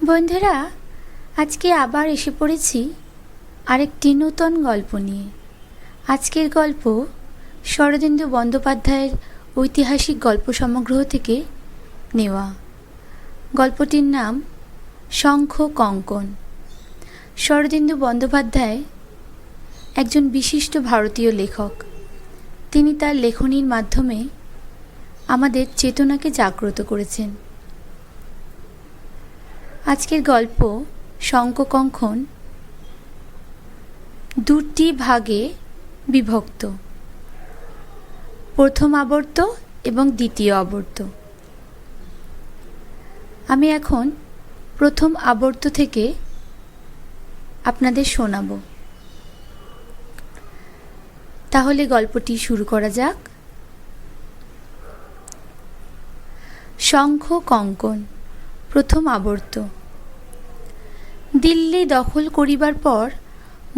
বন্ধুরা, আজকে আবার এসে পড়েছি আরেকটি নতুন গল্প নিয়ে। আজকের গল্প শরদিন্দু বন্দ্যোপাধ্যায়ের ঐতিহাসিক গল্প সমগ্র থেকে নেওয়া। গল্পটির নাম শঙ্খ কঙ্কন। শরদিন্দু বন্দ্যোপাধ্যায় একজন বিশিষ্ট ভারতীয় লেখক। তিনি তার লেখনীর মাধ্যমে আমাদের চেতনাকে জাগ্রত করেছেন। আজকের গল্প শঙ্খ কঙ্কন দুটি ভাগে বিভক্ত, প্রথম আবর্ত এবং দ্বিতীয় আবর্ত। আমি এখন প্রথম আবর্ত থেকে আপনাদের শোনাব। তাহলে গল্পটি শুরু করা যাক। শঙ্খ কঙ্কন প্রথম আবর্ত। দিল্লি দখল করিবার পর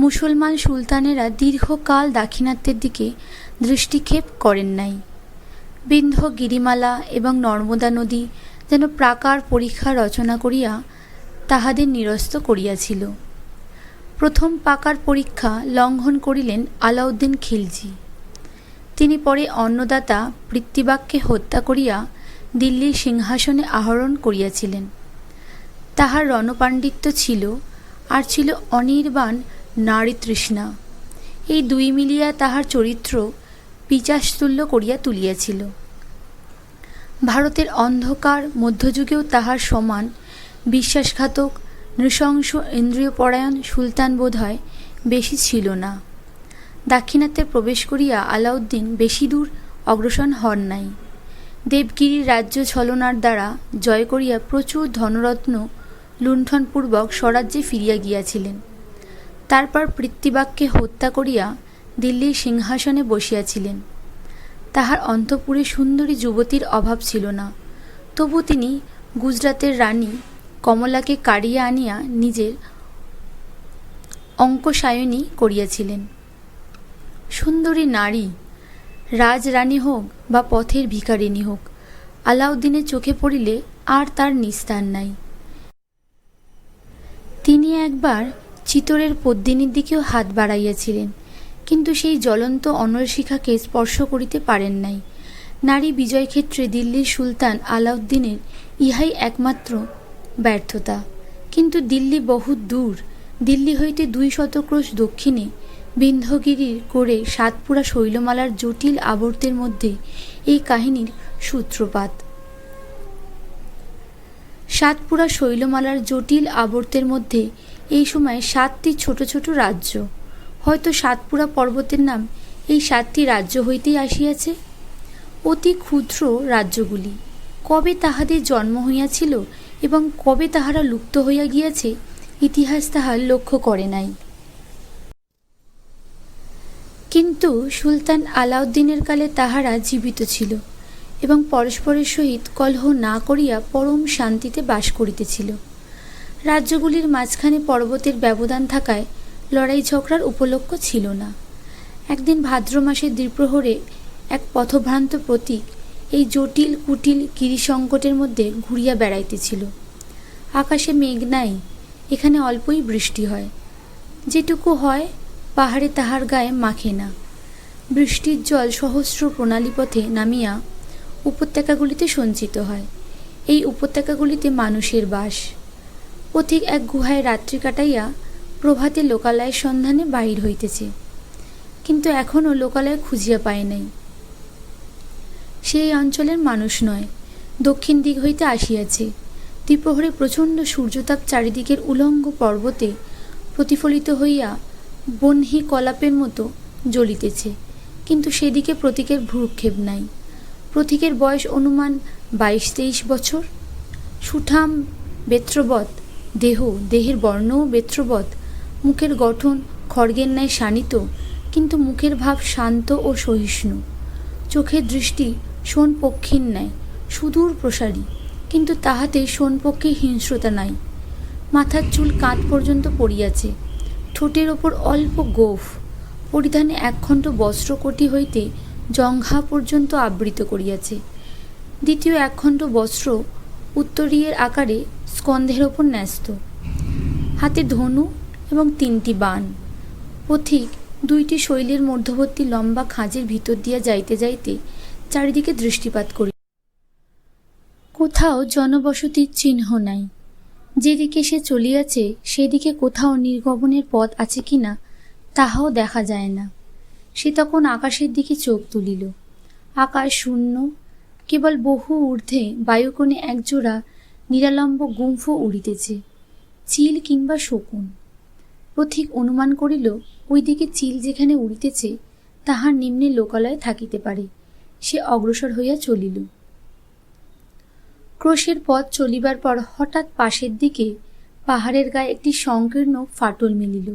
মুসলমান সুলতানেরা দীর্ঘকাল দাক্ষিণাত্যের দিকে দৃষ্টিক্ষেপ করেন নাই। বিন্ধ্য গিরিমালা এবং নর্মদা নদী যেন প্রাকার পরীক্ষা রচনা করিয়া তাহাদের নিরস্ত করিয়াছিল। প্রথম পাকার পরীক্ষা লঙ্ঘন করিলেন আলাউদ্দিন খিলজি। তিনি পরে অন্নদাতা পৃথ্বীবাগকে হত্যা করিয়া দিল্লির সিংহাসনে আরোহণ করিয়াছিলেন। তাহার রণপাণ্ডিত্য ছিল, আর ছিল অনির্বাণ নারীতৃষ্ণা। এই দুই মিলিয়া তাহার চরিত্র পিশাচতুল্য করিয়া তুলিয়াছিল। ভারতের অন্ধকার মধ্যযুগেও তাহার সমান বিশ্বাসঘাতক নৃশংস ইন্দ্রিয়পরায়ণ সুলতান বোধ হয় বেশি ছিল না। দাক্ষিণাত্যে প্রবেশ করিয়া আলাউদ্দিন বেশি দূর অগ্রসর হন নাই। দেবগিরির রাজ্য ছলনার দ্বারা জয় করিয়া প্রচুর ধনরত্ন লুণ্ঠনপূর্বক স্বরাজ্যে ফিরিয়া গিয়াছিলেন। তারপর পৃথ্বীবাগকে হত্যা করিয়া দিল্লির সিংহাসনে বসিয়াছিলেন। তাহার অন্তঃপুরে সুন্দরী যুবতীর অভাব ছিল না। তবু তিনি গুজরাটের রানী কমলাকে কাড়িয়া আনিয়া নিজের অঙ্কসায়নী করিয়াছিলেন। সুন্দরী নারী, রাজরানী হোক বা পথের ভিখারিণী হোক, আলাউদ্দিনের চোখে পড়িলে আর তার নিস্তার নাই। তিনি একবার চিতোরের পদ্মিনীর দিকেও হাত বাড়াইয়াছিলেন, কিন্তু সেই জ্বলন্ত অনলশিখাকে স্পর্শ করিতে পারেন নাই। নারী বিজয়ক্ষেত্রে দিল্লির সুলতান আলাউদ্দিনের ইহাই একমাত্র ব্যর্থতা। কিন্তু দিল্লি বহু দূর। দিল্লি হইতে 200 ক্রোশ দক্ষিণে বিন্ধ্যগিরির কোরে সাতপুরা শৈলমালার জটিল আবর্তের মধ্যে এই কাহিনীর সূত্রপাত। সাতপুরা শৈলমালার জটিল আবর্তের মধ্যে এই সময় 7টি ছোট ছোট রাজ্য। হয়তো সাতপুরা পর্বতের নাম এই 7টি রাজ্য হইতেই আসিয়াছে। অতি ক্ষুদ্র রাজ্যগুলি, কবে তাহাদের জন্ম হইয়াছিল এবং কবে তাহারা লুপ্ত হইয়া গিয়াছে, ইতিহাস তাহার লক্ষ্য করে নাই। কিন্তু সুলতান আলাউদ্দিনের কালে তাহারা জীবিত ছিল এবং পরস্পরের সহিত কলহ না করিয়া পরম শান্তিতে বাস করিতেছিল। রাজ্যগুলির মাঝখানে পর্বতের ব্যবধান থাকায় লড়াই ঝগড়ার উপলক্ষ ছিল না। একদিন ভাদ্র মাসের দ্বিপ্রহরে এক পথভ্রান্ত প্রতীক এই জটিল কুটিল গিরিসঙ্কটের মধ্যে ঘুরিয়া বেড়াইতেছিল। আকাশে মেঘ নাই, এখানে অল্পই বৃষ্টি হয়। যেটুকু হয় পাহাড়ে তাহার গায়ে মাখে না। বৃষ্টির জল সহস্র প্রণালীপথে নামিয়া উপত্যকাগুলিতে সঞ্চিত হয়। এই উপত্যকাগুলিতে মানুষের বাস। পথিক এক গুহায় রাত্রি কাটাইয়া প্রভাতে লোকালয়ের সন্ধানে বাহির হইতেছে, কিন্তু এখনও লোকালয় খুঁজিয়া পায় নাই। সেই অঞ্চলের মানুষ নয়, দক্ষিণ দিক হইতে আসিয়াছে। দ্বিপ্রহরে প্রচণ্ড সূর্যতাপ চারিদিকের উলঙ্গ পর্বতে প্রতিফলিত হইয়া বহ্নি কলাপের মতো জ্বলিতেছে, কিন্তু সেদিকে প্রতীকের ভ্রূক্ষেপ নাই। প্রতীকের বয়স অনুমান 22-23 বছর। সুঠাম বেত্রবৎ দেহ, দেহের বর্ণও বেত্রবৎ। মুখের গঠন খড়গের ন্যায় শানিত, কিন্তু মুখের ভাব শান্ত ও সহিষ্ণু। চোখের দৃষ্টি শোণপক্ষীর ন্যায় সুদূর প্রসারী, কিন্তু তাহাতে শোণপক্ষীর হিংস্রতা নাই। মাথার চুল কাঁধ পর্যন্ত পড়িয়াছে। ঠোঁটের ওপর অল্প গোঁফ। পরিধানে একখণ্ড বস্ত্রকটি হইতে জঙ্ঘা পর্যন্ত আবৃত করিয়াছে। দ্বিতীয় একখণ্ড বস্ত্র উত্তরীয়ের আকারে স্কন্ধের ওপর ন্যস্ত, হাতে ধনু এবং 3টি বাণ। পথিক 2টি শৈলের মধ্যবর্তী লম্বা খাঁজের ভিতর দিয়া যাইতে যাইতে চারিদিকে দৃষ্টিপাত করি। কোথাও জনবসতির চিহ্ন নাই। যেদিকে সে চলিয়াছে সেদিকে কোথাও নির্গমনের পথ আছে কিনা তাহাও দেখা যায় না। সে তখন আকাশের দিকে চোখ তুলিল। আকাশ শূন্য, কেবল বহু ঊর্ধ্বে বায়ুকোণে একজোড়া নিরালম্ব গুম্ফ উড়িতেছে, চিল কিংবা শকুন। পথিক অনুমান করিল ওই দিকে চিল যেখানে উড়িতেছে তাহার নিম্নে লোকালয় থাকিতে পারে। সে অগ্রসর হইয়া চলিল। ক্রোশের পথ চলিবার পর হঠাৎ পাশের দিকে পাহাড়ের গায়ে একটি সংকীর্ণ ফাটল মিলিল।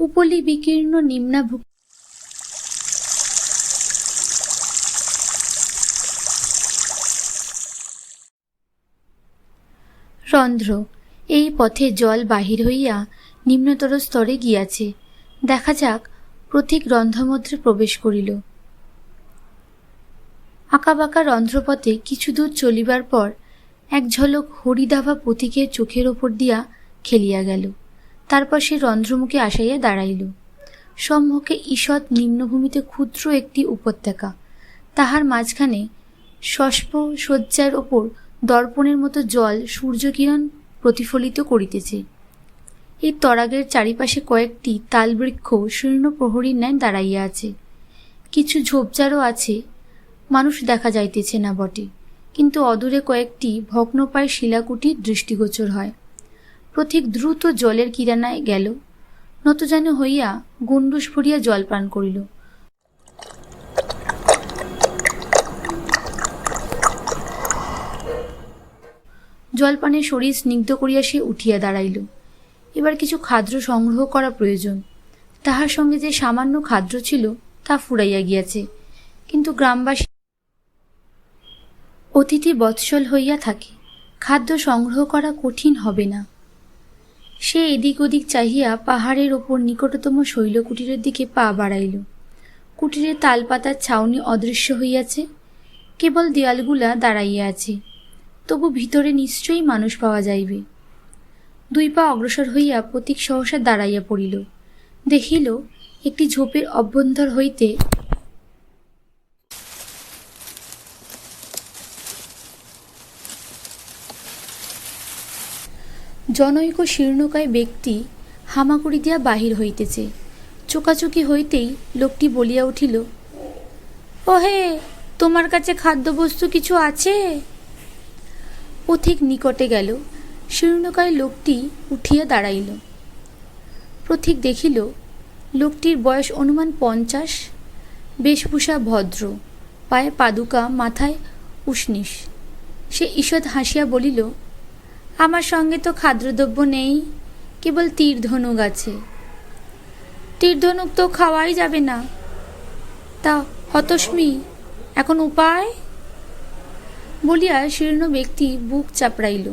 উপলি বিকীর্ণ নিম্নাভূ রন্ধ্র। এই পথে জল বাহির হইয়া নিম্নতর স্তরে গিয়াছে। দেখা যাক। পথিক রন্ধ্রমধ্যে প্রবেশ করিল। আঁকাবাঁকা রন্ধ্রপথে কিছু দূর চলিবার পর এক ঝলক হরিদাভা পথিকের চোখের ওপর দিয়া খেলিয়া গেল। তারপর সে রন্ধ্রমুখে আসাইয়া দাঁড়াইল। সম্মুখে ঈষৎ নিম্নভূমিতে ক্ষুদ্র একটি উপত্যকা, তাহার মাঝখানে শস্প শয্যার ওপর দর্পণের মতো জল সূর্যকিরণ প্রতিফলিত করিতেছে। এই তরাগের চারিপাশে কয়েকটি তালবৃক্ষ শীর্ণ প্রহরীর ন্যায় দাঁড়াইয়া আছে। কিছু ঝোপঝাড়ও আছে। মানুষ দেখা যাইতেছে না বটে, কিন্তু অদূরে কয়েকটি ভগ্নপ্রায় শিলাকুটির দৃষ্টিগোচর হয়। পথিক দ্রুত জলের কিনারায় গেল, নতজানু হইয়া গণ্ডূষ ভরিয়া জল পান করিল। জলপানে শরীর স্নিগ্ধ করিয়া সে উঠিয়া দাঁড়াইল। এবার কিছু খাদ্য সংগ্রহ করা প্রয়োজন। তাহার সঙ্গে যে সামান্য খাদ্য ছিল তা ফুরাইয়া গিয়াছে, কিন্তু গ্রামবাসী অতিথি বৎসল হইয়া থাকে, খাদ্য সংগ্রহ করা কঠিন হবে না। সে এদিক ওদিক চাহিয়া পাহাড়ের ওপর নিকটতম শৈলকুটিরের দিকে পা বাড়াইল। কুটিরের তালপাতার ছাউনি অদৃশ্য হইয়াছে, কেবল দেয়ালগুলা দাঁড়াইয়া আছে। তবু ভিতরে নিশ্চয়ই মানুষ পাওয়া যাইবে। 2 পা অগ্রসর হইয়া পথিক সহসা দাঁড়াইয়া পড়িল। দেখিল একটি ঝোপের অভ্যন্তর হইতে জনৈক শীর্ণকায় ব্যক্তি হামাগুড়ি দিয়া বাহির হইতেছে। চোকাচুকি হইতেই লোকটি বলিয়া উঠিল, ওহে, তোমার কাছে খাদ্যবস্তু কিছু আছে? পথিক নিকটে গেল। শীর্ণকায় লোকটি উঠিয়া দাঁড়াইল। পথিক দেখিল লোকটির বয়স অনুমান 50, বেশভূষা ভদ্র, পায়ে পাদুকা, মাথায় উষ্ণিস। সে ঈষৎ হাসিয়া বলিল, আমার সঙ্গে তো খাদ্যদ্রব্য নেই, কেবল তীরধনুক আছে। তীরধনুক তো খাওয়াই যাবে না। তা হতস্মি, এখন উপায়? বলিয়া শীর্ণ ব্যক্তি বুক চাপড়াইল।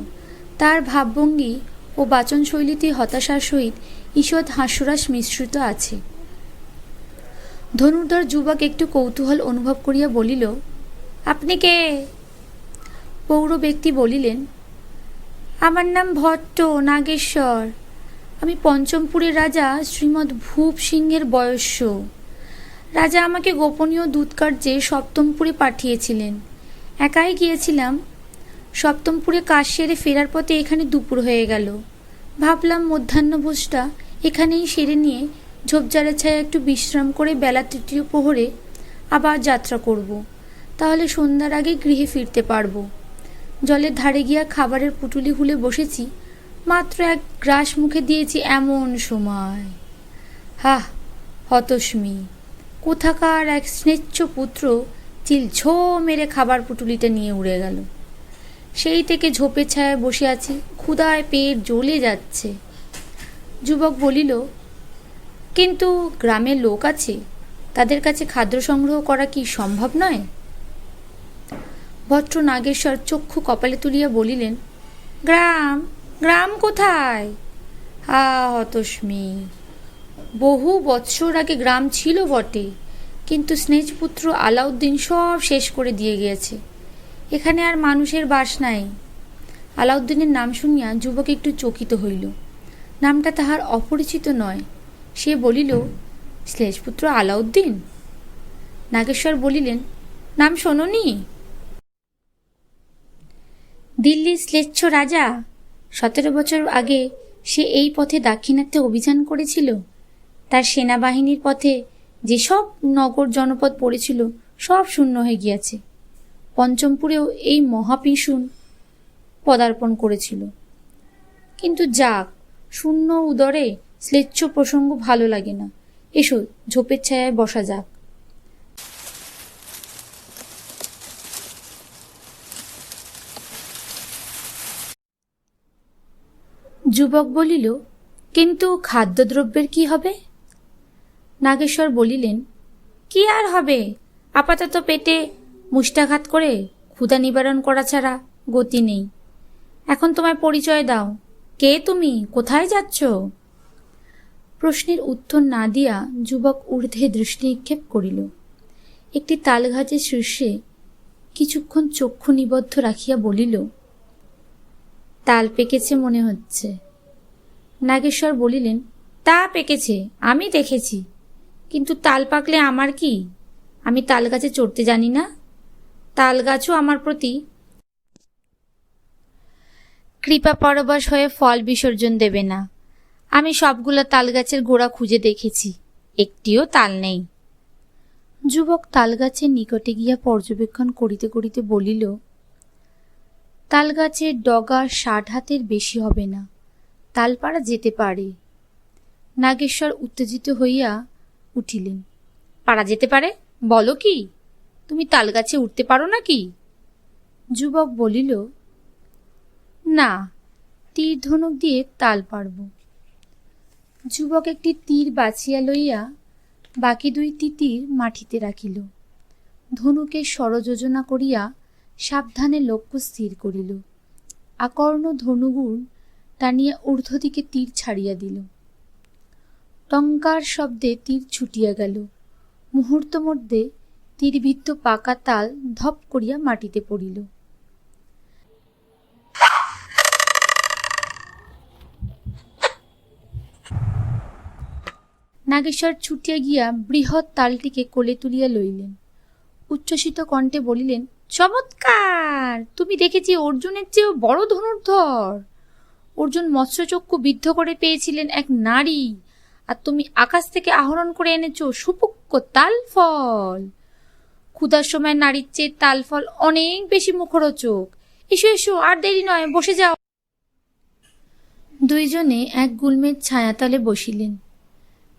তার ভাবভঙ্গি ও বাচনশৈলীতে হতাশার সহিত ঈষৎ হাস্যরস মিশ্রিত আছে। ধনুর্ধর যুবক একটু কৌতূহল অনুভব করিয়া বলিল, আপনি কে? পৌর ব্যক্তি বলিলেন, আমার নাম ভট্ট নাগেশ্বর। আমি পঞ্চমপুরের রাজা শ্রীমৎ ভূপ সিংহের বয়স্য। রাজা আমাকে গোপনীয় দূতকার্যে সপ্তমপুরে পাঠিয়েছিলেন। একাই গিয়েছিলাম। সপ্তমপুরে কাজ সেরে ফেরার পথে এখানে দুপুর হয়ে গেল। ভাবলাম মধ্যাহ্নভোজটা এখানেই সেরে নিয়ে ঝোপঝাড়ের ছায়া একটু বিশ্রাম করে বেলা 3য় প্রহরে আবার যাত্রা করব। তাহলে সন্ধ্যার আগে গৃহে ফিরতে পারব। জলের ধারে গিয়া খাবারের পুটুলি খুলে বসেছি, মাত্র 1 গ্রাস মুখে দিয়েছি এমন সময়। হাহ, হতস্মি! কোথাকার এক স্নেচ্ছ পুত্র চিল ছো মেরে খাবার পুটুলিটা নিয়ে উড়ে গেল। সেই থেকে ঝোপের ছায়ায় বসে আছি, ক্ষুধায় পেট জ্বলে যাচ্ছে। যুবক বলিল, কিন্তু গ্রামের লোক আছে, তাদের কাছে খাদ্য সংগ্রহ করা কি সম্ভব নয়? ভট্ট নাগেশ্বর চক্ষু কপালে তুলিয়া বলিলেন, গ্রাম গ্রাম কোথায়? হা হতস্মি! বহু বৎসর আগে গ্রাম ছিল বটে, কিন্তু স্নেহপুত্র আলাউদ্দিন সব শেষ করে দিয়ে গিয়েছে। এখানে আর মানুষের বাস নাই। আলাউদ্দিনের নাম শুনিয়া যুবক একটু চকিত হইল। নামটা তাহার অপরিচিত নয়। সে বলিল, শ্লেষপুত্র আলাউদ্দিন? নাগেশ্বর বলিলেন, নাম শোনোনি? দিল্লির শ্লেষ্ঠ রাজা। 17 বছর আগে সে এই পথে দাক্ষিণাত্যে অভিযান করেছিল। তার সেনাবাহিনীর পথে যেসব নগর জনপদ পড়েছিল সব শূন্য হয়ে গিয়াছে। পঞ্চমপুরেও এই মহাপিশুন পদার্পণ করেছিল। কিন্তু যাক, শূন্য উদরে শ্লেচ্ছ প্রসঙ্গ ভালো লাগে না। এসো, ঝোপের ছায়ায় বসা যাক। যুবক বলিল, কিন্তু খাদ্যদ্রব্যের কি হবে? নাগেশ্বর বলিলেন, কি আর হবে, আপাতত পেটে মুষ্টাঘাত করে ক্ষুধা নিবারণ করা ছাড়া গতি নেই। এখন তোমায় পরিচয় দাও, কে তুমি, কোথায় যাচ্ছ? প্রশ্নের উত্তর না দিয়া যুবক ঊর্ধ্বে দৃষ্টি নিক্ষেপ করিল। একটি তালগাছের শীর্ষে কিছুক্ষণ চক্ষু নিবদ্ধ রাখিয়া বলিল, তাল পেকেছে মনে হচ্ছে। নাগেশ্বর বলিলেন, তা পেকেছে, আমি দেখেছি, কিন্তু তাল পাকলে আমার কি? আমি তাল গাছে চড়তে জানি না। তাল গাছও আমার প্রতি কৃপা পরবশ হয়ে ফল বিসর্জন দেবে না। আমি সবগুলো তাল গাছের গোড়া খুঁজে দেখেছি, একটিও তাল নেই। যুবক তাল গাছের নিকটে গিয়া পর্যবেক্ষণ করিতে করিতে বলিল, তাল গাছের ডগা 60 হাতের বেশি হবে না, তাল পাড়া যেতে পারে। নাগেশ্বর উত্তেজিত হইয়া উঠিলেন। পাড়া যেতে পারে? বলো কি, তুমি তাল গাছে উঠতে পারো নাকি? যুবক বলিল, না, তীর ধনুক দিয়ে তাল পারব। যুবক একটি তীর বাছিয়া লইয়া বাকি 2টি তীর মাটিতে রাখিল। ধনুকে স্বরযোজনা করিয়া সাবধানে লক্ষ্য স্থির করিল। আকর্ণ ধনুগুণ টানিয়া ঊর্ধ্ব দিকে তীর ছাড়িয়া দিল। টঙ্কার শব্দে তীর ছুটিয়া গেল। মুহূর্ত মধ্যে তীরবিদ্ধ পাকা তাল ধপ করিয়া মাটিতে পড়িল। নাগেশ্বর ছুটিয়া গিয়া বৃহৎ তালটিকে কোলে তুলিয়া লইলেন। উচ্ছ্বসিত কণ্ঠে বলিলেন, চমৎকার! তুমি দেখেছি অর্জুনের চেয়েও বড় ধনুর্ধর। অর্জুন মৎস্যচক্ষু বিদ্ধ করে পেয়েছিলেন এক নারী, আর তুমি আকাশ থেকে আহরণ করে এনেছো সুপুক্ষ তাল ফল। ক্ষুধার সময় নারীর চেয়ে তাল ফল অনেক বেশি মুখরোচক। এসো এসো, আর দেরি নয়, বসে যাও। দুইজনে এক গুল্মের ছায়াতলে বসিলেন।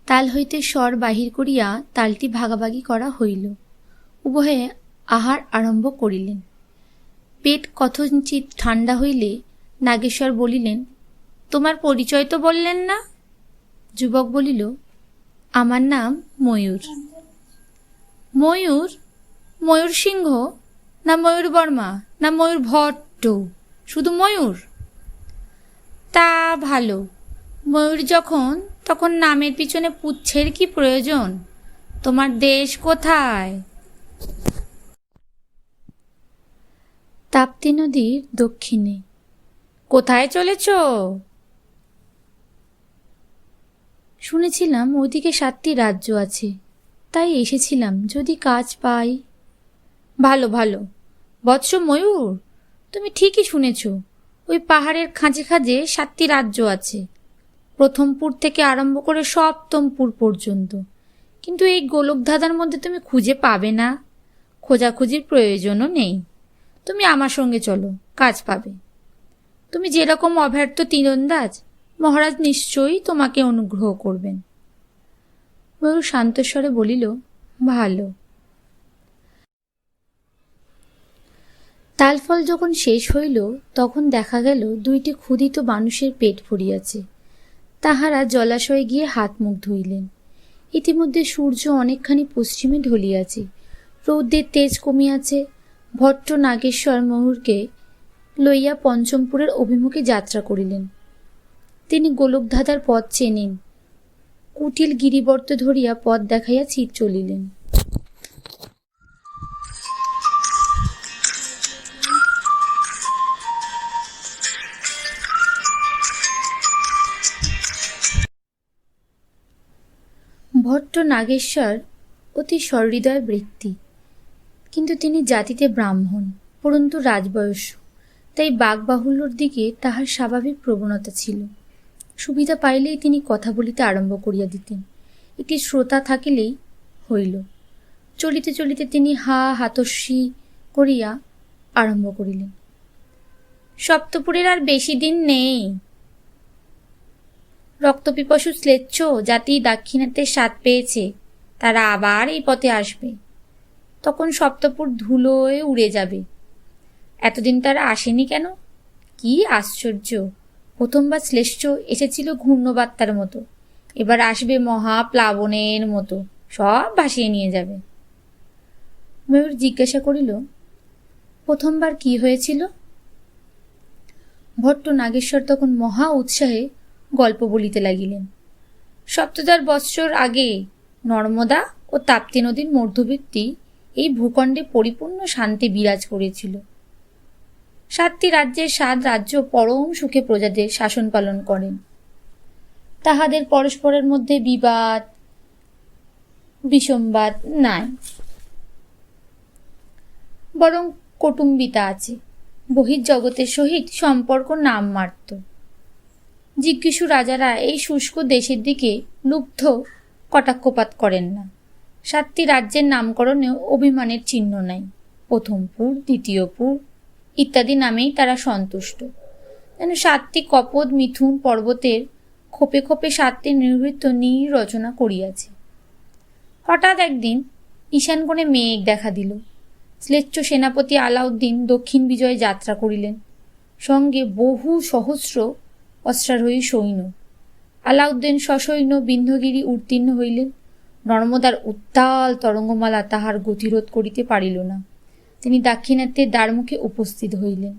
তাল হইতে স্বর বাহির করিয়া তালটি ভাগাভাগি করা হইল। উভয়ে আহার আরম্ভ করিলেন। পেট কথঞ্চিত ঠান্ডা হইলে নাগেশ্বর বলিলেন, তোমার পরিচয় তো বললেন না? যুবক বলিল, আমার নাম ময়ূর। ময়ূর? ময়ূর সিংহ, না ময়ূর বর্মা, না ময়ূর ভট্ট? শুধু ময়ূর? তা ভালো। ময়ূর যখন, তখন নামের পিছনে পুচ্ছের কি প্রয়োজন? তোমার দেশ কোথায়? তাপ্তি নদীর দক্ষিণে। কোথায় চলেছ? শুনেছিলাম ওইদিকে 7টি রাজ্য আছে, তাই এসেছিলাম, যদি কাজ পাই। ভালো ভালো। বৎস ময়ূর, তুমি ঠিকই শুনেছ। ওই পাহাড়ের খাঁজে খাঁজে 7টি রাজ্য আছে, প্রথমপুর থেকে আরম্ভ করে সপ্তমপুর পর্যন্ত। কিন্তু এই গোলকধাঁধার মধ্যে তুমি খুঁজে পাবে না, খোঁজাখুঁজির প্রয়োজনও নেই। তুমি আমার সঙ্গে চলো, কাজ পাবে। তুমি যেরকম অব্যর্থ তীরন্দাজ, মহারাজ নিশ্চয়ই তোমাকে অনুগ্রহ করবেন। ময়ূর শান্তস্বরে বলিল, ভালো। তালফল যখন শেষ হইল, তখন দেখা গেল 2টি ক্ষুধিত মানুষের পেট ভরিয়াছে। তাহারা জলাশয়ে গিয়ে হাত মুখ ধুইলেন। ইতিমধ্যে সূর্য অনেকখানি পশ্চিমে ঢলিয়াছে, রৌদ্রের তেজ কমিয়াছে। ভট্ট নাগেশ্বর ময়ূরকে লইয়া পঞ্চমপুরের অভিমুখে যাত্রা করিলেন। তিনি গোলকধাঁধার পথ চেনেন। কুটিল গিরিবর্ত ধরিয়া পথ দেখাইয়া চলিলেন। ভট্ট নাগেশ্বর অতি সহৃদয় ব্যক্তি, কিন্তু তিনি জাতিতে ব্রাহ্মণ, পরন্তু রাজবয়স্য, তাই বাকবাহুল্যর দিকে তাহার স্বাভাবিক প্রবণতা ছিল। সুবিধা পাইলেই তিনি কথা বলিতে আরম্ভ করিয়া দিতেন, একটি শ্রোতা থাকিলেই হইল। চলিতে চলিতে তিনি হাতস্বী করিয়া আরম্ভ করিলেন। সপ্তপুরের আর বেশি দিন নেই। রক্তপিপাসু শ্লেচ্ছ জাতি দাক্ষিণাত্যের স্বাদ পেয়েছে, তারা আবার এই পথে আসবে। তখন সপ্তপুর ধুলোয় উড়ে যাবে। এতদিন তারা আসেনি কেন? কি আশ্চর্য! প্রথমবার শ্লেষ্ঠ এসেছিল ঘূর্ণবার্তার মতো, এবার আসবে মহাপ্লাবনের মতো, সব ভাসিয়ে নিয়ে যাবে। ময়ূর জিজ্ঞাসা করিল, প্রথমবার কি হয়েছিল? ভট্ট নাগেশ্বর তখন মহা উৎসাহে গল্প বলিতে লাগিলেন। ৭০০০ বৎসর আগে নর্মদা ও তাপ্তি নদীর মধ্যবর্তী এই ভূখণ্ডে পরিপূর্ণ শান্তি বিরাজ করেছিল। ৭টি রাজ্যের ৭ রাজ্য পরম সুখে প্রজাদের শাসন পালন করেন। তাহাদের পরস্পরের মধ্যে বিবাদ বিসম্বাদ নাই, বরং কৌটুম্বিতা আছে। বহির্জগতের সহিত সম্পর্ক নামমাত্র। জিজ্ঞাসু রাজারা এই শুষ্ক দেশের দিকে লুব্ধ কটাক্ষপাত করেন না। ৭টি রাজ্যের নামকরণেও অভিমানের চিহ্ন নাই। প্রথমপুর, দ্বিতীয়পুর ইত্যাদি নামেই তারা সন্তুষ্ট। যেন ৭টি কপোত মিথুন পর্বতের খোপে খোপে ৭টি নির্বৃত্ত নীর রচনা করিয়াছে। হঠাৎ একদিন ঈশানকোণে মেঘ দেখা দিল। শ্লেচ্ছ সেনাপতি আলাউদ্দিন দক্ষিণ বিজয়ে যাত্রা করিলেন, সঙ্গে বহু সহস্র অশ্বারোহী সৈন্য। আলাউদ্দিন সসৈন্য বিন্ধ্যগিরি উত্তীর্ণ হইলেন। নর্মদার উত্তাল তরঙ্গমালা তাহার গতিরোধ করিতে পারিল না। তিনি দাক্ষিণাত্যের দ্বারমুখে উপস্থিত হইলেন।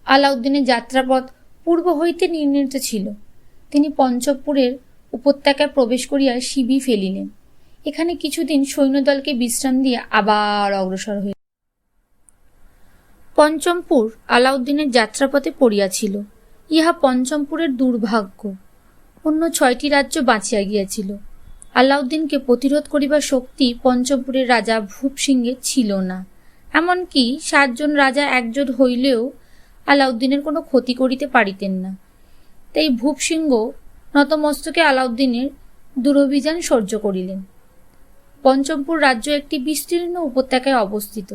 আলাউদ্দিনের যাত্রাপথ পূর্ব হইতে নির্ণীত ছিল। তিনি পঞ্চপুরের উপত্যকায় প্রবেশ করিয়া শিবি ফেলিলেন। এখানে কিছুদিন সৈন্যদলকে বিশ্রাম দিয়ে আবার অগ্রসর হইল। পঞ্চমপুর আলাউদ্দিনের যাত্রাপথে পড়িয়াছিল। ইহা পঞ্চমপুরের দুর্ভাগ্য। অন্য ৬টি রাজ্য বাঁচিয়া গিয়াছিল। আলাউদ্দিনকে প্রতিরোধ করিবার শক্তি পঞ্চমপুরের রাজা ভূপ সিংহের ছিল না। এমনকি ৭ জন রাজা একজোট হইলেও আলাউদ্দিনের কোনো ক্ষতি করিতে পারিতেন না। তাই ভূপ সিংহ নতমস্তকে আলাউদ্দিনের দুরভিযান সহ্য করিলেন। পঞ্চমপুর রাজ্য একটি বিস্তীর্ণ উপত্যকায় অবস্থিত।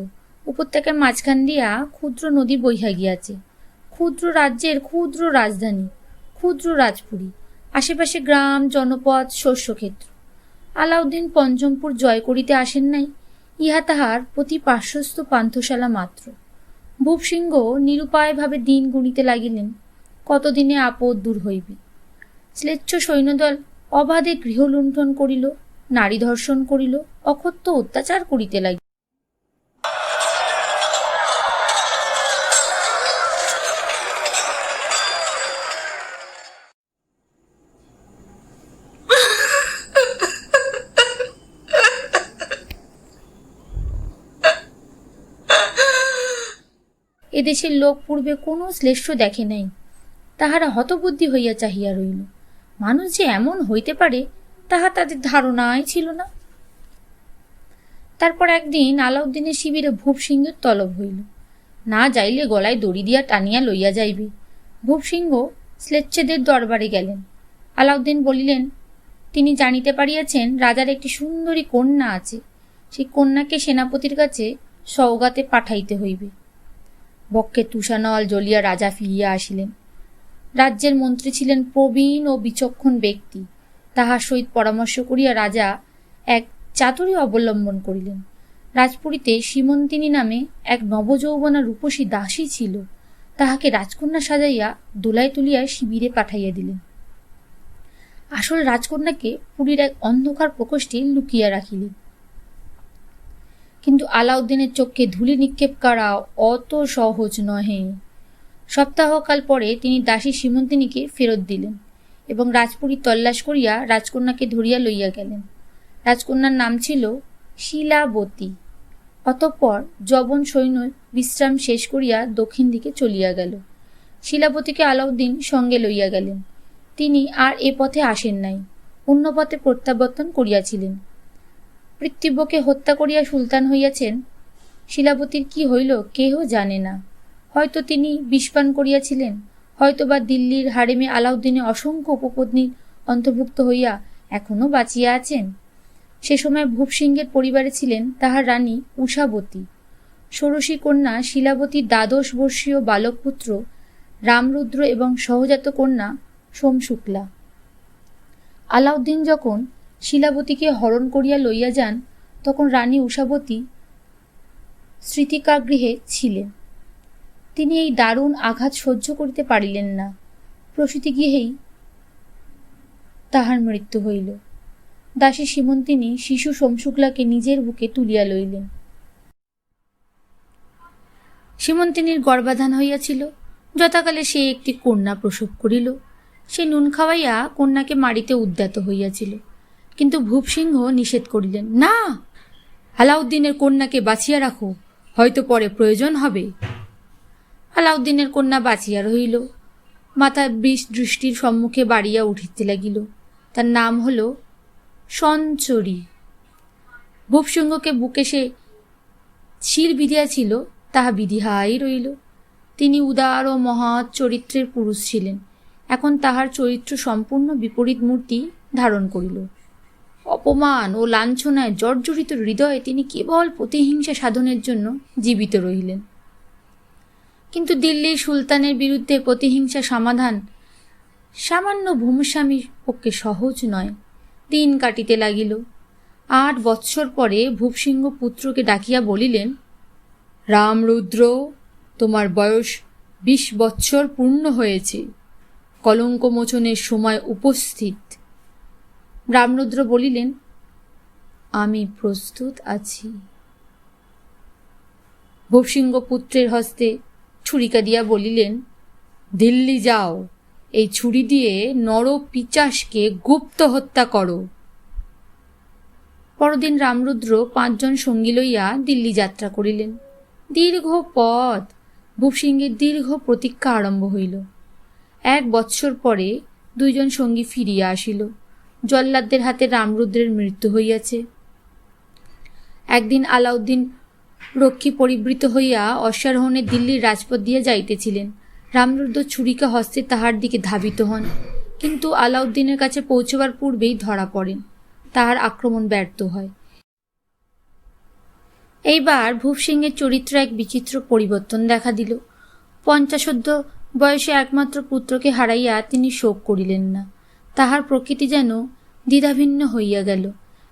উপত্যকার মাঝখান দিয়া ক্ষুদ্র নদী বহিয়া গিয়াছে। ক্ষুদ্র রাজ্যের ক্ষুদ্র রাজধানী, ক্ষুদ্র রাজপুরী, আশেপাশে গ্রাম, জনপদ, শস্যক্ষেত্র। আলাউদ্দিন পঞ্চমপুর জয় করিতে আসেন নাই, ইহা তাহার প্রতি পার্শ্বস্থ পান্থশালা মাত্র। ভূপ সিংহ নিরুপায়ভাবে দিন গুনিতে লাগিলেন, কতদিনে আপদ দূর হইবে। শ্লেচ্ছ সৈন্যদল অবাধে গৃহলুণ্ঠন করিল, নারী ধর্ষণ করিল, অকথ্য অত্যাচার করিতে লাগিল। এদেশের লোক পূর্বে কোনো শ্লেষ্য দেখে নাই। তাহারা হতবুদ্ধি হইয়া চাহিয়া রইল। মানুষ যে এমন হইতে পারে তাহা তাদের ধারণাই ছিল না। তারপর একদিন আলাউদ্দিনের শিবিরে ভূপ সিংহের তলব হইল। না যাইলে গলায় দড়ি দিয়া টানিয়া লইয়া যাইবে। ভূপ সিংহ শ্লেচ্ছেদের দরবারে গেলেন। আলাউদ্দিন বলিলেন, তিনি জানিতে পারিয়াছেন রাজার একটি সুন্দরী কন্যা আছে, সেই কন্যাকে সেনাপতির কাছে সওগাতে পাঠাইতে হইবে। বক্ষে তুষানল জ্বলিয়া রাজা ফিরিয়া আসিলেন। রাজ্যের মন্ত্রী ছিলেন প্রবীণ ও বিচক্ষণ ব্যক্তি। তাহার সহিত পরামর্শ করিয়া রাজা এক চাতুরী অবলম্বন করিলেন। রাজপুরীতে সীমন্তিনী নামে এক নবযৌবনা রূপসী দাসী ছিল। তাহাকে রাজকন্যা সাজাইয়া দোলায় তুলিয়া শিবিরে পাঠাইয়া দিলেন। আসল রাজকন্যাকে পুরীর এক অন্ধকার প্রকোষ্ঠে লুকিয়া রাখিলেন। কিন্তু আলাউদ্দিনের চক্ষে ধূলি নিক্ষেপ করা অত সহজ নহে। সপ্তাহকাল পরে তিনি দাসী সীমন্তিনীকে ফেরত দিলেন এবং রাজপুরী তল্লাশ করিয়া রাজকন্যাকে ধরিয়া লইয়া গেলেন। রাজকন্যার নাম ছিল শিলাবতী। অতঃপর যবন সৈন্য বিশ্রাম শেষ করিয়া দক্ষিণ দিকে চলিয়া গেল। শিলাবতীকে আলাউদ্দিন সঙ্গে লইয়া গেলেন। তিনি আর এ পথে আসেন নাই। অন্যপথে প্রত্যাবর্তন করিয়াছিলেন। পিতৃব্যকে হত্যা করিয়া সুলতান হইয়াছেন। শিলাবতীর কি হইল কেহ জানে না। হয়তো তিনি বিষপান করিয়াছিলেন, হয়তোবা দিল্লির হারেমে আলাউদ্দিনের অসংখ্য উপপত্নীর অন্তর্ভুক্ত হইয়া এখনও বাঁচিয়া আছেন। সে সময় ভূপ সিংহের পরিবারে ছিলেন তাহার রানী উষাবতী, ষোড়শী কন্যা শিলাবতীর ১২ বর্ষীয় বালক পুত্র রামরুদ্র এবং সহজাত কন্যা সোমশুক্লা। আলাউদ্দিন যখন শিলাবতীকে হরণ করিয়া লইয়া যান, তখন রানী উষাবতী স্মৃতিকাগৃহে ছিলেন। তিনি এই দারুণ আঘাত সহ্য করিতে পারিলেন না। প্রসূতিগৃহেই তাহার মৃত্যু হইল। দাসী সীমন্তিনী শিশু সোমশুক্লাকে নিজের বুকে তুলিয়া লইলেন। সীমন্তিনীর গর্ভাধান হইয়াছিল। যথাকালে সে একটি কন্যা প্রসব করিল। সে নুন খাওয়াইয়া কন্যাকে মারিতে উদ্যত হইয়াছিল, কিন্তু ভূপসিংহ নিষেধ করিলেন, না, আলাউদ্দিনের কন্যাকে বাঁচিয়া রাখো, হয়তো পরে প্রয়োজন হবে। আলাউদ্দিনের কন্যা বাঁচিয়া রহিল। মাথা বিষ দৃষ্টির সম্মুখে বাড়িয়া উঠিতে লাগিল। তার নাম হল সঞ্চরী। ভূপসিংহকে বুকে সে শির বিধিয়াছিল, তাহা বিধিহাই রইল। তিনি উদার ও মহৎ চরিত্রের পুরুষ ছিলেন। এখন তাহার চরিত্র সম্পূর্ণ বিপরীত মূর্তি ধারণ করিল। অপমান ও লাঞ্ছনায় জর্জরিত হৃদয়ে তিনি কেবল প্রতিহিংসা সাধনের জন্য জীবিত রহিলেন। কিন্তু দিল্লির সুলতানের বিরুদ্ধে প্রতিহিংসা সমাধান সামান্য ভূমিস্বামীর পক্ষে সহজ নয়। দিন কাটিতে লাগিল। ৮ বৎসর পরে ভূপসিংহ পুত্রকে ডাকিয়া বলিলেন, রামরুদ্র, তোমার বয়স ২০ বৎসর পূর্ণ হয়েছে। কলঙ্ক মোচনের সময় উপস্থিত। রামরুদ্র বলিলেন, আমি প্রস্তুত আছি। ভূপসিংহ পুত্রের হস্তে ছুরিকা দিয়া বলিলেন, দিল্লি যাও, এই ছুরি দিয়ে নর পিচাসকে গুপ্ত হত্যা করো। পরদিন রামরুদ্র ৫ জন সঙ্গী লইয়া দিল্লি যাত্রা করিলেন। দীর্ঘ পথ। ভূপসিংহের দীর্ঘ প্রতীক্ষা আরম্ভ হইল। ১ বৎসর পরে ২ জন সঙ্গী ফিরিয়া আসিল। জল্লাদদের হাতে রামরুদ্রের মৃত্যু হইয়াছে। একদিন আলাউদ্দিন রক্ষী পরিবৃত হইয়া অশ্বারোহণে দিল্লির রাজপথ দিয়া যাইতেছিলেন। রামরুদ্র ছুরিকা হস্তে তাহার দিকে ধাবিত হন, কিন্তু আলাউদ্দিনের কাছে পৌঁছবার পূর্বেই ধরা পড়েন। তাহার আক্রমণ ব্যর্থ হয়। এইবার ভূপসিংহের চরিত্র এক বিচিত্র পরিবর্তন দেখা দিল। ৫০ বয়সে একমাত্র পুত্রকে হারাইয়া তিনি শোক করিলেন না। তাহার প্রকৃতি যেন দ্বিধাভিন্ন হইয়া গেল।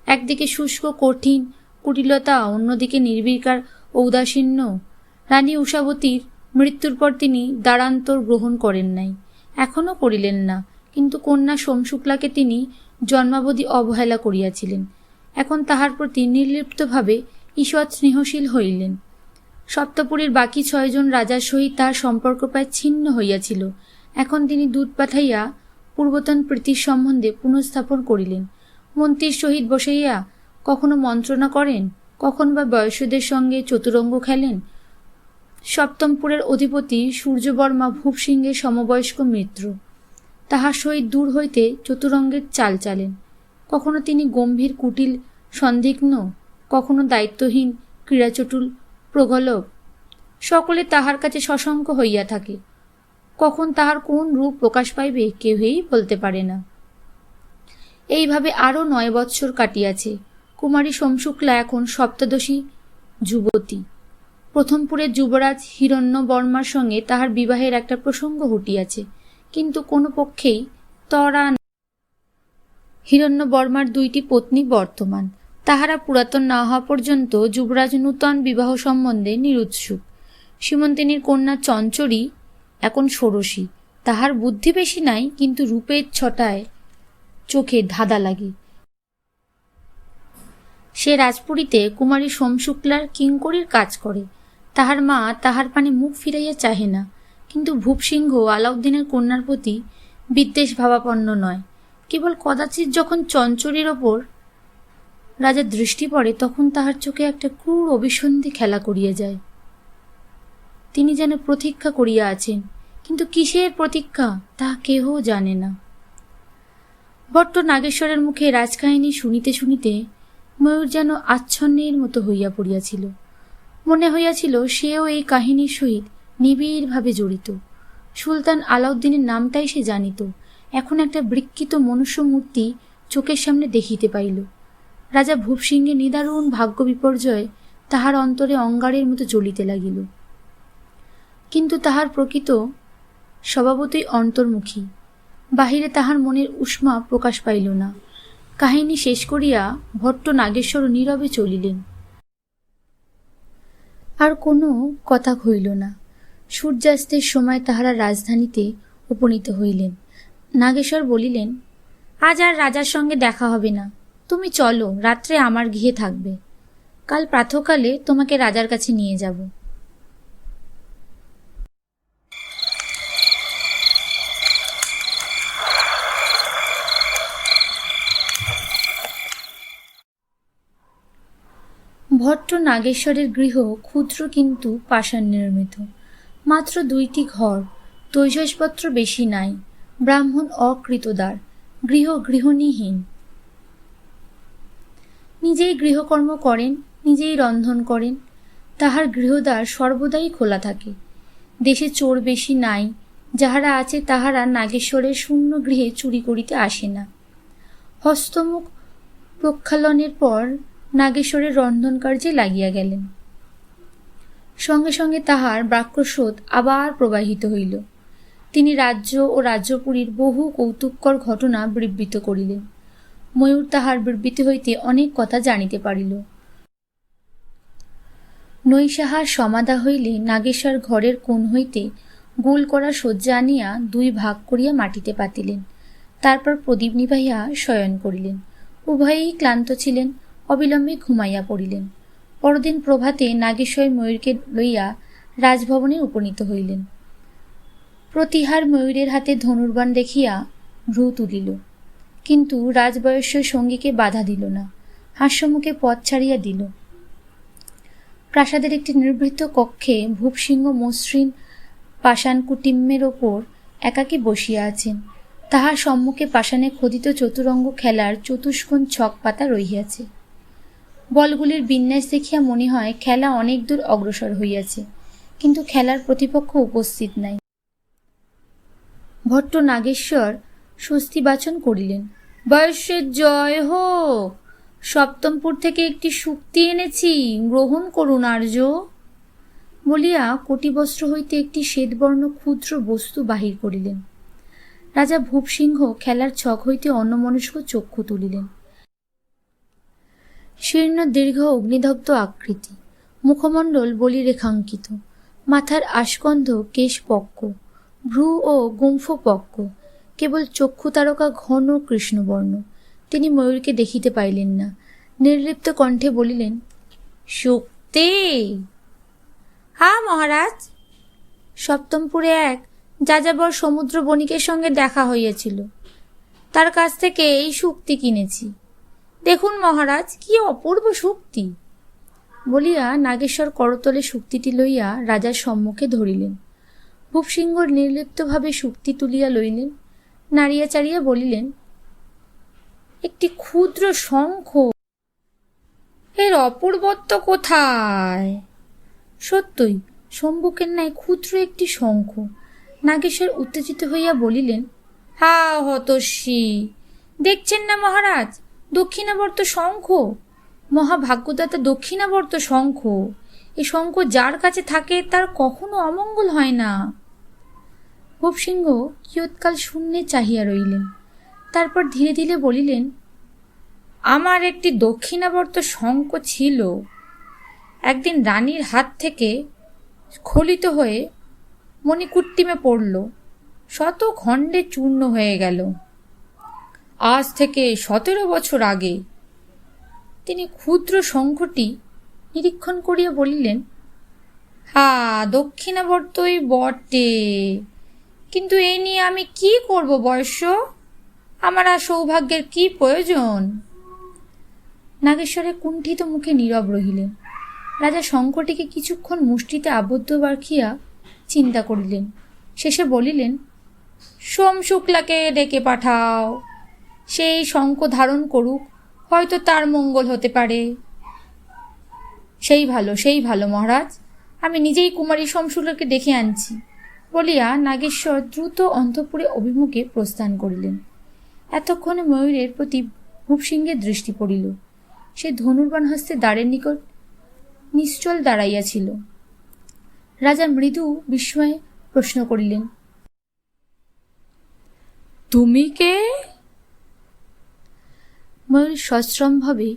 একদিকে শুষ্ক কঠিন কুটিলতা, অন্যদিকে নির্বিকার ঔদাসীন্য। রানী উষাবতীর মৃত্যুর পর তিনি দ্বারান্তর গ্রহণ করেন নাই, এখনও করিলেন না, কিন্তু কন্যা সোমশুক্লাকে তিনি জন্মাবধি অবহেলা করিয়াছিলেন। এখন তাহার প্রতি নির্লিপ্তভাবে ঈষৎ স্নেহশীল হইলেন। সপ্তপুরীর বাকি ৬ জন রাজার সহিত তাহার সম্পর্ক প্রায় ছিন্ন হইয়াছিল। এখন তিনি দূত পাঠাইয়া পূর্বতন প্রীতির সম্বন্ধে পুনঃস্থাপন করিলেন। মন্ত্রীর সহিত বসাইয়া কখনো মন্ত্রণা করেন, কখন বা বয়স্যদের সঙ্গে চতুরঙ্গ খেলেন। সপ্তমপুরের অধিপতি সূর্যবর্মা ভূপসিংহের সমবয়স্ক মিত্র। তাহার সহিত দূর হইতে চতুরঙ্গের চাল চালেন। কখনো তিনি গম্ভীর কুটিল সন্দিগ্ধ, কখনো দায়িত্বহীন ক্রীড়াচটুল প্রগল্ভ। সকলে তাহার কাছে সশঙ্ক হইয়া থাকে। কখন তাহার কোন রূপ প্রকাশ পাইবে কেহই বলতে পারে না। এইভাবে আরও ৯ বৎসর কাটিয়াছে। কুমারী সোমশুক্লা এখন সপ্তদশী যুবতী। প্রথমপুরের যুবরাজ হিরণ্যবর্মার সঙ্গে তাহার বিবাহের একটা প্রসঙ্গ ঘটিয়াছে, কিন্তু কোনো পক্ষেই তরা। হিরণ্যবর্মার ২টি পত্নী বর্তমান। তাহারা পুরাতন না হওয়া পর্যন্ত যুবরাজ নূতন বিবাহ সম্বন্ধে নিরুৎসুক। সীমন্তিনীর কন্যা চঞ্চরী এখন ষোড়শী। তাহার বুদ্ধি বেশি নাই, কিন্তু রূপের ছটায় চোখে ধাঁধা লাগে। সে রাজপুরীতে কুমারী সোমশুক্লার কিঙ্করীর কাজ করে। তাহার মা তাহার পানে মুখ ফিরাইয়া চাহে না, কিন্তু ভূপসিংহ আলাউদ্দিনের কন্যার প্রতি বিদ্বেষ ভাবাপন্ন নয়। কেবল কদাচিৎ যখন চঞ্চরীর ওপর রাজার দৃষ্টি পড়ে, তখন তাহার চোখে একটা ক্রূর অভিসন্ধি খেলা করিয়া যায়। তিনি যেন প্রতীক্ষা করিয়া আছেন, কিন্তু কিসের প্রতীক্ষা তাহা কেহ জানে না। ভট্ট নাগেশ্বরের মুখে রাজকাহিনী শুনিতে শুনিতে ময়ূর যেন আচ্ছন্নের মতো হইয়া পড়িয়াছিল। মনে হইয়াছিল সেও এই কাহিনীর সহিত নিবিড়ভাবে জড়িত। সুলতান আলাউদ্দিনের নামটাই সে জানিত, এখন একটা বিকৃত মনুষ্যমূর্তি চোখের সামনে দেখিতে পাইল। রাজা ভূপসিংহের নিদারুণ ভাগ্য বিপর্যয় তাহার অন্তরে অঙ্গারের মতো জ্বলিতে লাগিল। কিন্তু তাহার প্রকৃত স্বভাবতই অন্তর্মুখী, বাহিরে তাহার মনের উষ্মা প্রকাশ পাইল না। কাহিনী শেষ করিয়া ভট্ট নাগেশ্বর নীরবে চলিলেন। আর কোনো কথা হইল না। সূর্যাস্তের সময় তাহারা রাজধানীতে উপনীত হইলেন। নাগেশ্বর বলিলেন, আজ আর রাজার সঙ্গে দেখা হবে না, তুমি চলো, রাত্রে আমার গৃহে থাকবে। কাল প্রাতঃকালে তোমাকে রাজার কাছে নিয়ে যাব। ভট্ট নাগেশ্বরের গৃহ ক্ষুদ্র কিন্তু পাষাণ নির্মিত। মাত্র 2টি ঘর, তৈজসপত্র বেশি নাই, ব্রাহ্মণ অকৃতদার, গৃহিণীহীন। নিজেই গৃহকর্ম করেন, নিজেই রন্ধন করেন। তাহার গৃহদ্বার সর্বদাই খোলা থাকে। দেশে চোর বেশি নাই, যাহারা আছে তাহারা নাগেশ্বরের শূন্য গৃহে চুরি করিতে আসে না। হস্তমুখ প্রক্ষালনের পর নাগেশ্বরের রন্ধন কার্যে লাগিয়া গেলেন। সঙ্গে সঙ্গে তাহার বাক্যস্রোত আবার প্রবাহিত হইল। তিনি রাজ্য ও রাজ্যপুরীর বহু কৌতুককর ঘটনা বিবৃত করিলেন। ময়ূর তাহার বিবৃতি হইতে অনেক কথা জানিতে পারিল। নৈশাহার সমাধা হইলে নাগেশ্বর ঘরের কোণ হইতে গোল করা শয্যা আনিয়া 2 ভাগ করিয়া মাটিতে পাতিলেন। তারপর প্রদীপ নিভাইয়া শয়ন করিলেন। উভয়েই ক্লান্ত ছিলেন, অবিলম্বে ঘুমাইয়া পড়িলেন। পরদিন প্রভাতে নাগেশ্বর ময়ূরকে লইয়া রাজভবনে উপনীত হইলেন। প্রতিহার ময়ূরের হাতে ধনুর্বাণ দেখিয়া ভ্রু তুলিল, কিন্তু রাজবয়স্য সঙ্গীকে বাধা দিল না, হাস্যমুখে পথ ছাড়িয়া দিল। প্রাসাদের একটি নির্বৃত্ত কক্ষে ভূপসিংহ মসৃণ পাষাণ কুটিম্যের ওপর একাকী বসিয়া আছেন। তাহার সম্মুখে পাষাণে খোদিত চতুরঙ্গ খেলার চতুষ্কোণ ছক পাতা রহিয়াছে। বলগুলির বিন্যাস দেখিয়া মনে হয় খেলা অনেক দূর অগ্রসর হইয়াছে, কিন্তু খেলার প্রতিপক্ষ উপস্থিত নাই। ভট্ট নাগেশ্বর স্বস্তি বাচন করিলেন। বয়সের জয় হোক, সপ্তমপুর থেকে একটি শুক্তি এনেছি, গ্রহণ করুন আর্য, বলিয়া কটিবস্ত্র হইতে একটি শ্বেতবর্ণ ক্ষুদ্র বস্তু বাহির করিলেন। রাজা ভূপসিংহ খেলার ছক হইতে অন্যমনস্ক চক্ষু তুলিলেন। শীর্ণ দীর্ঘ অগ্নিদগ্ধ আকৃতি, মুখমণ্ডল বলিরেখাঙ্কিত, মাথার আস্কন্ধ কেশ পক্ক, ভ্রু ও গুম্ফ পক্ক, কেবল চক্ষু তারকা ঘন কৃষ্ণবর্ণ। তিনি ময়ূরকে দেখিতে পাইলেন না। নির্লিপ্ত কণ্ঠে বলিলেন, শুক্তি? হা মহারাজ, সপ্তমপুরে এক যাযাবর সমুদ্র বণিকের সঙ্গে দেখা হইয়াছিল, তার কাছ থেকে এই শুক্তি কিনেছি। দেখুন মহারাজ, কি অপূর্ব শুক্তি, বলিয়া নাগেশ্বর করতলে শুক্তিটি লইয়া রাজার সম্মুখে ধরিলেন। ভূপসিংহ নির্লিপ্তভাবে শুক্তি তুলিয়া লইলেন, নাড়িয়া চাড়িয়া বলিলেন, একটি ক্ষুদ্র শঙ্খ, এর অপূর্বত্ব কোথায়? সত্যই শম্ভুকের ন্যায় ক্ষুদ্র একটি শঙ্খ। নাগেশ্বর উত্তেজিত হইয়া বলিলেন, হা হতস্বী, দেখছেন না মহারাজ, দক্ষিণাবর্ত শঙ্খ, মহাভাগ্যদাতা দক্ষিণাবর্ত শঙ্খ। এ শঙ্খ যার কাছে থাকে তার কখনো অমঙ্গল হয় না। ভূপসিংহ কিয়ৎকাল শূন্যে চাহিয়া রইলেন। তারপর ধীরে ধীরে বলিলেন, আমার একটি দক্ষিণাবর্ত শঙ্খ ছিল, একদিন রানীর হাত থেকে স্খলিত হয়ে মণিকুট্টিমে পড়ল, শত খণ্ডে চূর্ণ হয়ে গেল। আজ থেকে 17 বছর আগে। তিনি ক্ষুদ্র শঙ্খটি নিরীক্ষণ করিয়া বলিলেন, হা, দক্ষিণাবর্তই বটে, কিন্তু এই নিয়ে আমি কি করব বয়স্য? আমার আর সৌভাগ্যের কি প্রয়োজন? নাগেশ্বরের কুণ্ঠিত মুখে নীরব রহিলেন। রাজা শঙ্খটিকে কিছুক্ষণ মুষ্টিতে আবদ্ধ রাখিয়া চিন্তা করিলেন। শেষে বলিলেন, সোম শুক্লাকে ডেকে পাঠাও। সে এই শঙ্খ ধারণ করুক, হয়তো তার মঙ্গল হতে পারে। সেই ভালো মহারাজ, আমি নিজেই কুমারী শমশূলকে ডেকে আনছি বলিয়া নাগেশ্বর দ্রুত অন্তঃপুরে অভিমুখে প্রস্থান করিলেন। এতক্ষণে ময়ূরের প্রতি ভূপসিংহের দৃষ্টি পড়িল। সে ধনুর্বাণ হস্তে দ্বারের নিকট নিশ্চল দাঁড়াইয়াছিল। রাজা মৃদু বিস্ময়ে প্রশ্ন করিলেন, তুমি কে? ময়ূর সশ্রমভাবে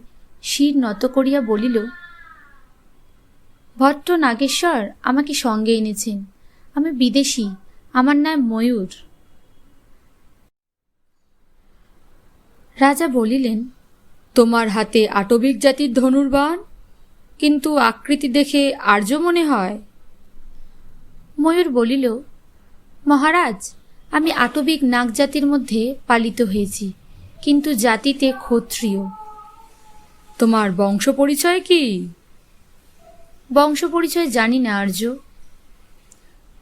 শির নত করিয়া বলিল, ভট্ট নাগেশ্বর আমাকে সঙ্গে এনেছেন। আমি বিদেশী, আমার নাম ময়ূর। রাজা বলিলেন, তোমার হাতে আটবিক জাতির ধনুর্বাণ, কিন্তু আকৃতি দেখে আর্য মনে হয়। ময়ূর বলিল, মহারাজ, আমি আটবিক নাগ জাতির মধ্যে পালিত হয়েছি, কিন্তু জাতিতে ক্ষত্রিয়। তোমার বংশ পরিচয় কি? বংশ পরিচয় জানি না আর্য।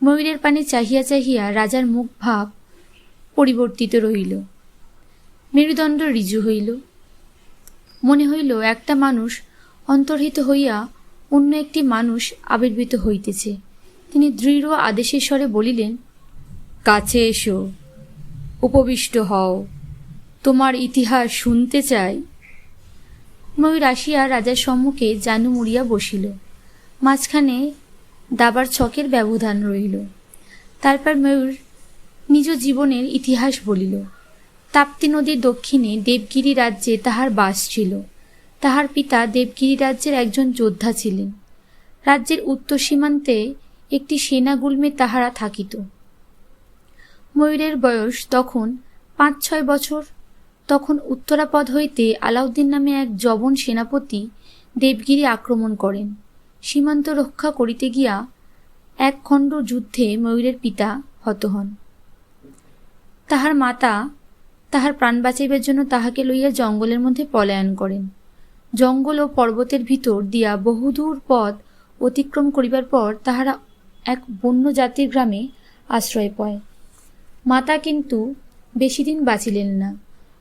ময়ূরের পানে চাহিয়া চাহিয়া রাজার মুখ ভাব পরিবর্তিত রহিল। মেরুদণ্ড ঋজু হইল। মনে হইল একটা মানুষ অন্তর্হিত হইয়া অন্য একটি মানুষ আবির্ভূত হইতেছে। তিনি দৃঢ় আদেশের স্বরে বলিলেন, কাছে এসো, উপবিষ্ট হও, তোমার ইতিহাস শুনতে চাই। ময়ূর আসিয়া রাজার সম্মুখে জানু মুড়িয়া বসিল। মাঝখানে দাবার ছকের ব্যবধান রহিল। তারপর ময়ূর নিজ জীবনের ইতিহাস বলিল। তাপ্তি নদীর দক্ষিণে দেবগিরি রাজ্যে তাহার বাস ছিল। তাহার পিতা দেবগিরি রাজ্যের একজন যোদ্ধা ছিলেন। রাজ্যের উত্তর সীমান্তে একটি সেনাগুল্মে তাহারা থাকিত। ময়ূরের বয়স তখন ৫-৬ বছর। তখন উত্তরাপদ হইতে আলাউদ্দিন নামে এক যবন সেনাপতি দেবগিরি আক্রমণ করেন। সীমান্ত রক্ষা করিতে গিয়া এক খণ্ড যুদ্ধে ময়ূরের পিতা হত হন। তাহার মাতা তাহার প্রাণ বাঁচাইবার জন্য তাহাকে লইয়া জঙ্গলের মধ্যে পলায়ন করেন। জঙ্গল ও পর্বতের ভিতর দিয়া বহুদূর পথ অতিক্রম করিবার পর তাহারা এক বন্য জাতির গ্রামে আশ্রয় পায়। মাতা কিন্তু বেশি দিন বাঁচিলেন না।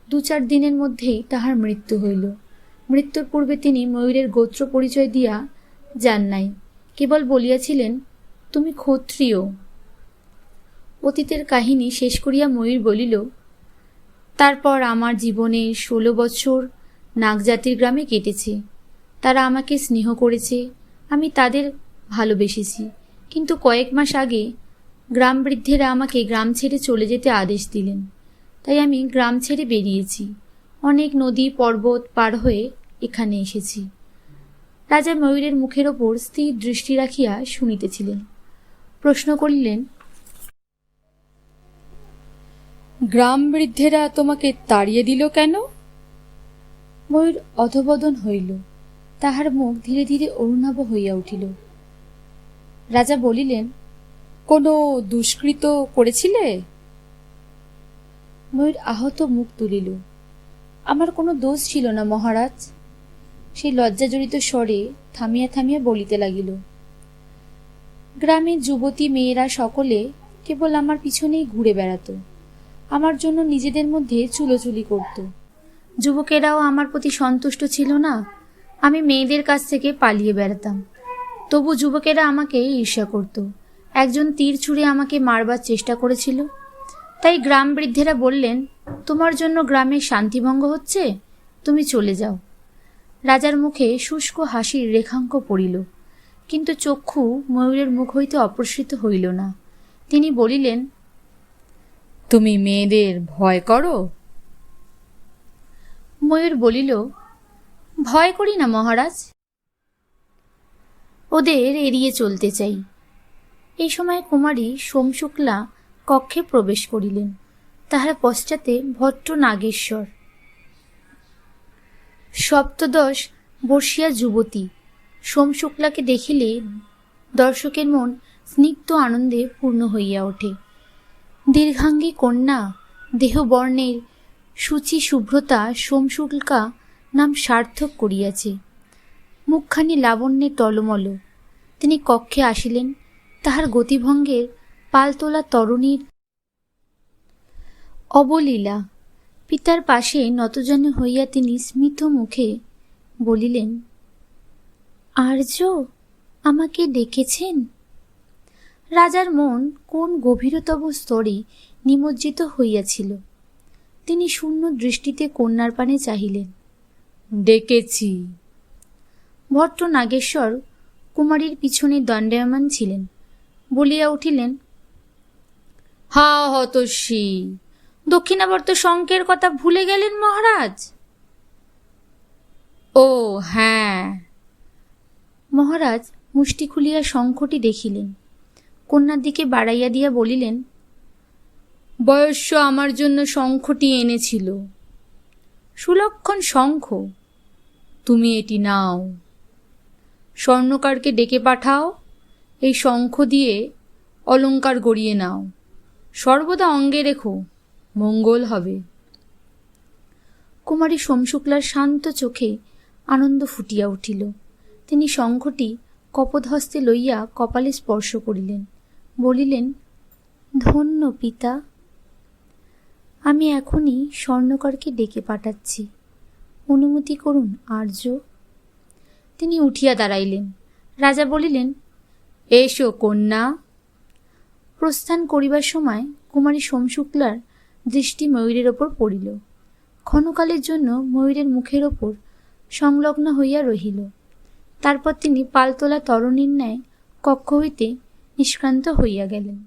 ২-৪ দিনের মধ্যেই তাহার মৃত্যু হইল। মৃত্যুর পূর্বে তিনি ময়ূরের গোত্র পরিচয় দিয়া যান নাই, কেবল বলিয়াছিলেন, তুমি ক্ষত্রিয়। অতীতের কাহিনী শেষ করিয়া ময়ূর বলিল, তারপর আমার জীবনে ১৬ বছর নাগজাতির গ্রামে কেটেছে। তারা আমাকে স্নেহ করেছে, আমি তাদের ভালোবেসেছি। কিন্তু কয়েক মাস আগে গ্রাম বৃদ্ধেরা আমাকে গ্রাম ছেড়ে চলে যেতে আদেশ দিলেন। তাই আমি গ্রাম ছেড়ে বেরিয়েছি। অনেক নদী পর্বত পার হয়ে এখানে এসেছি। রাজা ময়ূরের মুখের ওপর স্থির দৃষ্টি রাখিয়া শুনিতেছিলেন। প্রশ্ন করিলেন, গ্রাম বৃদ্ধেরা তোমাকে তাড়িয়ে দিল কেন? ময়ূর অধবদন হইল। তাহার মুখ ধীরে ধীরে অরুণাভ হইয়া উঠিল। রাজা বলিলেন, কোনো দুষ্কৃত করেছিলে? ময়ূর আহত মুখ তুলিল। আমার কোনো দোষ ছিল না মহারাজ। সেই লজ্জাজড়িত স্বরে থামিয়া থামিয়া বলিতে লাগিল, গ্রামের যুবতী মেয়েরা সকলে কেবল আমার পিছনেই ঘুরে বেড়াত। আমার জন্য নিজেদের মধ্যে চুলোচুলি করত। যুবকেরাও আমার প্রতি সন্তুষ্ট ছিল না। আমি মেয়েদের কাছ থেকে পালিয়ে বেড়াতাম। তবু যুবকেরা আমাকে ঈর্ষা করত। একজন তীর ছুঁড়ে আমাকে মারবার চেষ্টা করেছিল। তাই গ্রাম বৃদ্ধেরা বললেন, তোমার জন্য গ্রামের শান্তিভঙ্গ হচ্ছে, তুমি চলে যাও। রাজার মুখে শুষ্ক হাসির রেখাঙ্ক পড়িল, কিন্তু চক্ষু ময়ূরের মুখ হইতে অপ্রসৃত হইল না। তিনি বলিলেন, তুমি মেয়েদের ভয় করো? ময়ূর বলিল, ভয় করি না মহারাজ, ওদের এড়িয়ে চলতে চাই। এই সময় কুমারী সোমশুক্লা কক্ষে প্রবেশ করিলেন। তাহার পশ্চাতে ভট্ট নাগেশ্বর। সপ্তদশ বর্ষীয়া যুবতী সোমশুক্লাকে দেখিলে দর্শকের মন স্নিগ্ধ আনন্দে পূর্ণ হইয়া ওঠে। দীর্ঘাঙ্গী কন্যা, দেহবর্ণের সূচি শুভ্রতা সোমশুক্লা নাম সার্থক করিয়াছে। মুখখানি লাবণ্যে টলমল। তিনি কক্ষে আসিলেন। তাহার গতিভঙ্গের পালতোলা তরুণীর অবলীলা। পিতার পাশে নতজানু হইয়া তিনি স্মিত মুখে বলিলেন, আর্য, আমাকে ডেকেছেন? রাজার মন কোন গভীরতম স্তরে নিমজ্জিত হইয়াছিল। তিনি শূন্য দৃষ্টিতে কন্যার পানে চাহিলেন। ডেকেছি। ভট্ট নাগেশ্বর কুমারীর পিছনে দণ্ডায়মান ছিলেন, বলিয়া উঠিলেন, হা হতস্বী, দক্ষিণাবর্ত শঙ্কের কথা ভুলে গেলেন মহারাজ? ও হ্যাঁ। মহারাজ মুষ্টি খুলিয়া শঙ্খটি দেখিলেন, কন্যার দিকে বাড়াইয়া দিয়া বলিলেন, বয়স্য আমার জন্য শঙ্খটি এনেছিল, সুলক্ষণ শঙ্খ, তুমি এটি নাও। স্বর্ণকারকে ডেকে পাঠাও, এই শঙ্খ দিয়ে অলঙ্কার গড়িয়ে নাও, সর্বদা অঙ্গে রেখো, মঙ্গল হবে। কুমারী সোমশুক্লার শান্ত চোখে আনন্দ ফুটিয়া উঠিল। তিনি শঙ্খটি কপোধহস্তে লইয়া কপালে স্পর্শ করিলেন, বলিলেন, ধন্য পিতা, আমি এখনই স্বর্ণকারকে ডেকে পাঠাচ্ছি, অনুমতি করুন আর্য। তিনি উঠিয়া দাঁড়াইলেন। রাজা বলিলেন, এসো কন্যা। প্রস্থান করিবার সময় কুমারী সোমশুক্লার দৃষ্টি ময়ূরের ওপর পড়িল। ক্ষণকালের জন্য ময়ূরের মুখের ওপর সংলগ্ন হইয়া রহিল। তারপর তিনি পালতোলা তরণীর ন্যায় কক্ষ হইতে নিষ্ক্রান্ত হইয়া গেলেন।